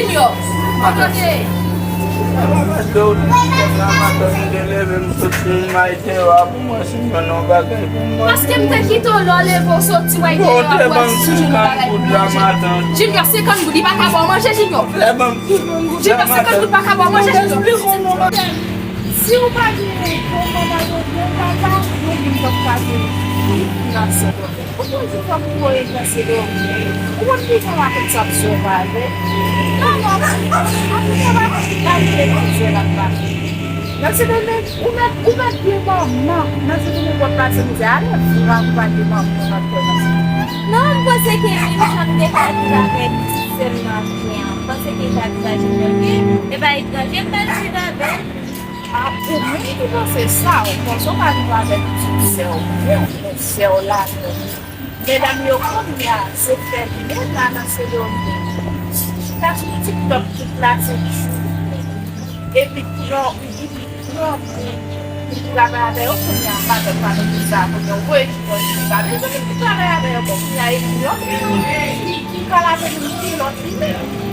Junior. Regardez. Parce que je quitte l'olé pour sortir. Junior, c'est quand vous dites pas qu'à manger, Junior. Junior, c'est quand vous pas qu'à manger, Junior. Si vous parlez Non, você que me chama de casa ser uma criança. Você que está fazendo e vai trazer para cidade. O meio você sabe, quando eu vou lá dentro do céu lá, da minha família, você perde lá na cidade. Está no TikTok, tudo lá, você e puis trabalhar eu com minha mãe para usar com meu pai, eu trabalhar eu com minha irmã, e calar no